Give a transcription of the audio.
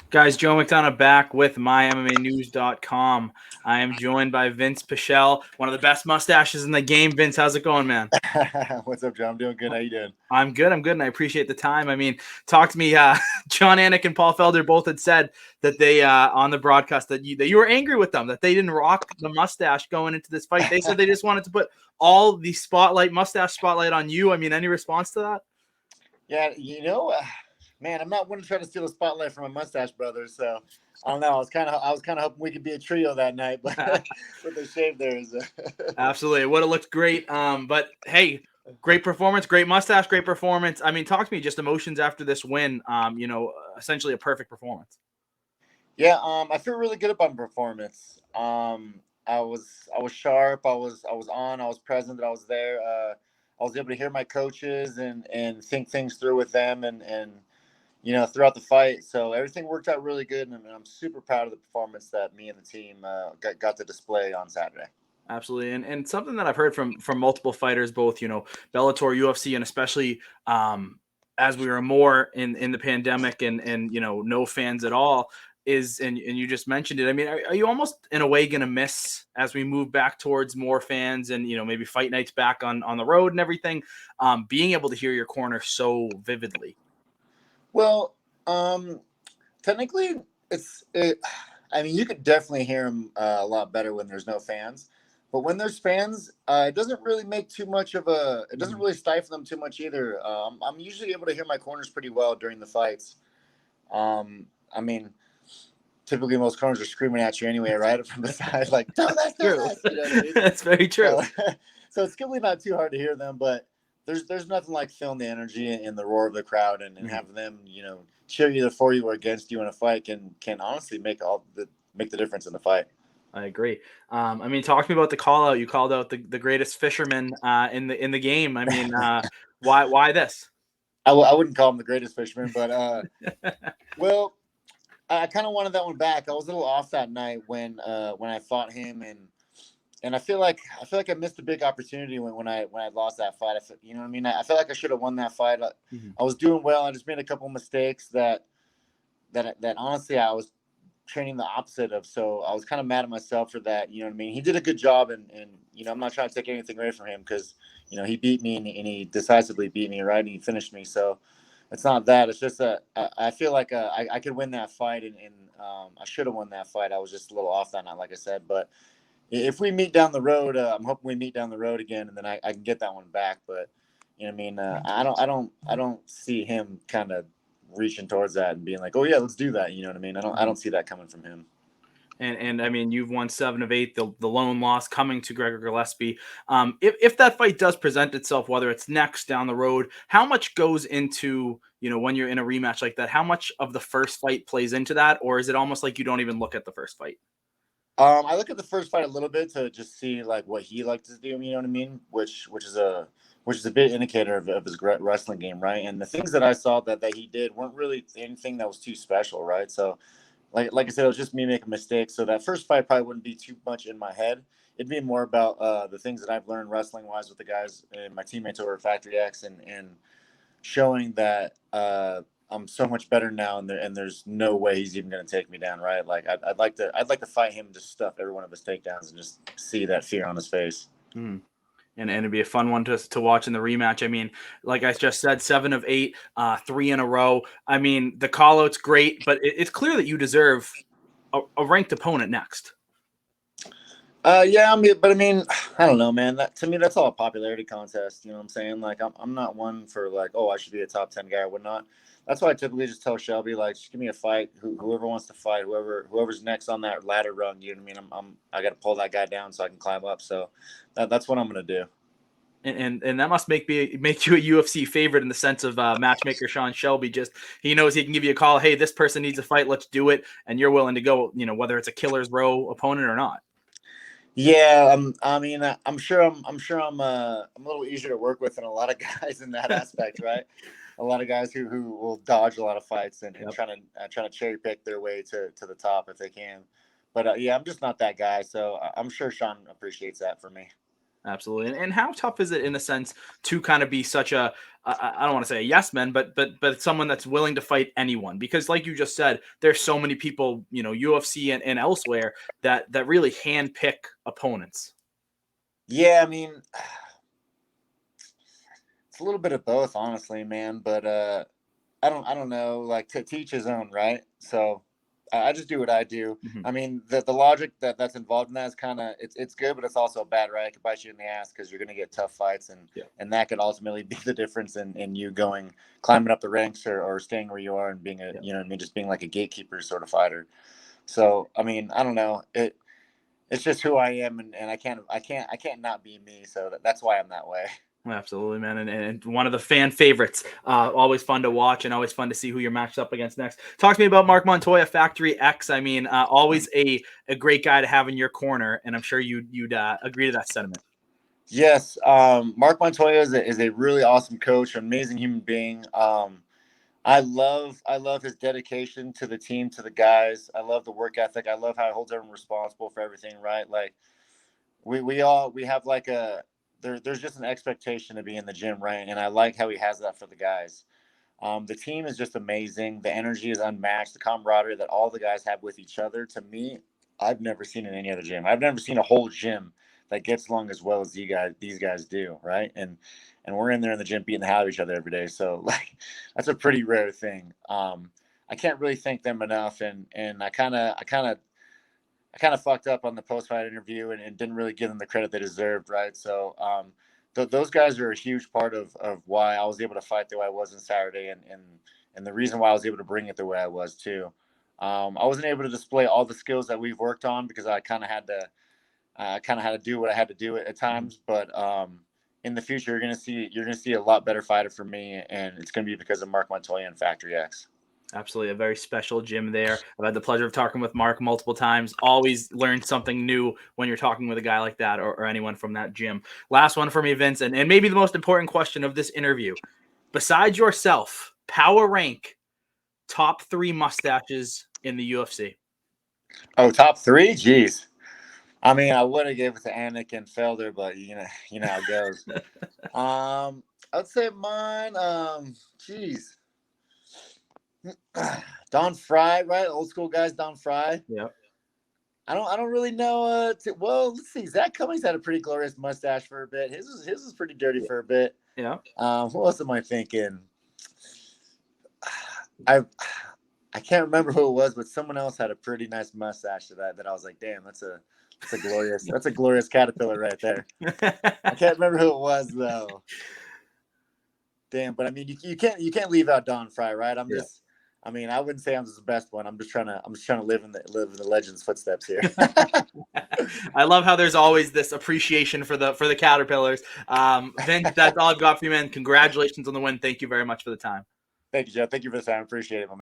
Guys, Joe McDonough back with MyMMAnews.com. I am joined by Vinc Pichel, one of the best mustaches in the game. Vince, how's it going, man? What's up, John? I'm doing good. How you doing? I'm good, and I appreciate the time. I mean, talk to me. John Anik and Paul Felder both had said that they on the broadcast that you were angry with them, that they didn't rock the mustache going into this fight. They said they just wanted to put all the mustache spotlight on you. I mean, any response to that? Yeah, man, I'm not one to try to steal the spotlight from my mustache brothers. So I don't know. I was kind of hoping we could be a trio that night, but with the shave there is. Absolutely. It would have looked great. But hey, great performance, great mustache, great performance. I mean, talk to me just emotions after this win. Essentially a perfect performance. Yeah, I feel really good about my performance. I was sharp. I was on. I was present. I was there. I was able to hear my coaches and think things through with them and throughout the fight. So everything worked out really good, and I'm super proud of the performance that me and the team got to display on Saturday. Absolutely. And something that I've heard from multiple fighters, both, Bellator, UFC, and especially as we were more in the pandemic and no fans at all, and you just mentioned it. I mean, are you almost in a way going to miss as we move back towards more fans and maybe fight nights back on the road and everything, being able to hear your corner so vividly? Well, technically, it's it. I mean, you could definitely hear them a lot better when there's no fans, but when there's fans, it doesn't really make too much of a. It doesn't really stifle them too much either. I'm usually able to hear my corners pretty well during the fights. I mean, typically most corners are screaming at you anyway, right from the side, like "Do this, do True. this." You know what I mean? That's very true. So, so it's really not too hard to hear them, but there's nothing like feeling the energy and the roar of the crowd and Mhm. having them, cheer either for you or against you in a fight can honestly make the difference in the fight. I agree. I mean, talk to me about the call out. You called out the greatest fisherman in the game. I mean, why this? I wouldn't call him the greatest fisherman, but well, I kind of wanted that one back. I was a little off that night when I fought him and I feel like I missed a big opportunity when I lost that fight. You know what I mean? I feel like I should have won that fight. Mhm. I was doing well. I just made a couple mistakes that honestly I was training the opposite of. So I was kind of mad at myself for that. You know what I mean? He did a good job, and I'm not trying to take anything away from him because he beat me and he decisively beat me, right? And he finished me. So it's not that. It's just that I feel like I could win that fight, and I should have won that fight. I was just a little off that night, like I said, but if we meet down the road, I'm hoping we meet down the road again, and then I can get that one back. But you know what I mean? I don't see him kind of reaching towards that and being like, oh yeah, let's do that. You know what I mean? I don't see that coming from him. And I mean, you've won 7 of 8. The lone loss coming to Gregor Gillespie. If that fight does present itself, whether it's next down the road, how much goes into when you're in a rematch like that? How much of the first fight plays into that, or is it almost like you don't even look at the first fight? I look at the first fight a little bit to just see like what he likes to do. You know what I mean? Which is a big indicator of his wrestling game, right? And the things that I saw that he did weren't really anything that was too special, right? So, like I said, it was just me making mistakes. So that first fight probably wouldn't be too much in my head. It'd be more about the things that I've learned wrestling wise with the guys and my teammates over at Factory X and showing that I'm so much better now, and there's no way he's even going to take me down. Right? Like I'd like to fight him, and just stuff every one of his takedowns, and just see that fear on his face. Mm. And it'd be a fun one to watch in the rematch. I mean, like I just said, 7 of 8, 3 in a row. I mean, the call out's great, but it's clear that you deserve a ranked opponent next. Yeah, but I mean, I don't know, man. That to me, that's all a popularity contest. You know what I'm saying? Like, I'm not one for like, oh, I should be a top 10 guy or whatnot. That's why I typically just tell Shelby, like, just give me a fight. Whoever wants to fight, whoever's next on that ladder rung. You know what I mean? I got to pull that guy down so I can climb up. So that's what I'm gonna do. And that must make you a UFC favorite in the sense of matchmaker Sean Shelby. Just he knows he can give you a call. Hey, this person needs a fight. Let's do it. And you're willing to go. Whether it's a killer's row opponent or not. Yeah, I mean, I'm a little easier to work with than a lot of guys in that aspect, right? A lot of guys who will dodge a lot of fights and Yep. trying to cherry pick their way to the top if they can. But yeah, I'm just not that guy, so I'm sure Sean appreciates that for me. Absolutely. And how tough is it in a sense to kind of be such a, I don't want to say a yes man, but someone that's willing to fight anyone? Because like you just said, there's so many people, you know, UFC and elsewhere that really handpick opponents. Yeah, I mean, it's a little bit of both, honestly, man. But I don't know. Like, to teach his own, right? So I just do what I do. Mhm. I mean, the logic that's involved in that is kind of, it's good, but it's also bad, right? It could bite you in the ass because you're gonna get tough fights, Yeah. and that could ultimately be the difference in you going climbing up the ranks, or staying where you are and being a, Yeah. you know what I mean, just being like a gatekeeper sort of fighter. So I mean, I don't know. It's just who I am, and I can't not be me. So that's why I'm that way. Absolutely, man, and one of the fan favorites. Always fun to watch, and always fun to see who you're matched up against next. Talk to me about Mark Montoya, Factory X. I mean, always a great guy to have in your corner, and I'm sure you'd agree to that sentiment. Yes, Mark Montoya is a really awesome coach, amazing human being. I love his dedication to the team, to the guys. I love the work ethic. I love how he holds everyone responsible for everything. Right, like we have like there's just an expectation to be in the gym, right? And I like how he has that for the guys. The team is just amazing. The energy is unmatched. The camaraderie that all the guys have with each other, to me, I've never seen in any other gym. I've never seen a whole gym that gets along as well as these guys do, right? And we're in there in the gym beating the hell out of each other every day. So like that's a pretty rare thing. I can't really thank them enough, and I kind of fucked up on the post fight interview, and didn't really give them the credit they deserved, right? So those guys are a huge part of why I was able to fight the way I was on Saturday, and the reason why I was able to bring it the way I was too. I wasn't able to display all the skills that we've worked on because I kind of had to do what I had to do at times. But in the future, you're gonna see a lot better fighter for me, and it's gonna be because of Mark Montoya and Factory X. Absolutely, a very special gym there. I've had the pleasure of talking with Mark multiple times. Always learn something new when you're talking with a guy like that, or anyone from that gym. Last one for me, Vince, and maybe the most important question of this interview. Besides yourself, power rank top 3 mustaches in the UFC. Oh, top three? Jeez. I mean, I would have gave it to Anik and Felder, but you know how it goes. I'd say mine. Geez, Don Fry, right? Old school guys, Don Fry. Yep. I don't really know. Well, let's see. Zach Cummings had a pretty glorious mustache for a bit. His was pretty dirty for a bit. Yeah. What else am I thinking? I I can't remember who it was, but someone else had a pretty nice mustache that I was like, damn, that's a glorious caterpillar right there. I can't remember who it was though. Damn, but I mean, you can't leave out Don Fry, right? Yeah. I mean, I wouldn't say I'm the best one. I'm just trying to live in the legend's footsteps here. I love how there's always this appreciation for the caterpillars. Vince, that's all I've got for you, man. Congratulations on the win. Thank you very much for the time. Thank you, Jeff. Thank you for the time. Appreciate it, my man.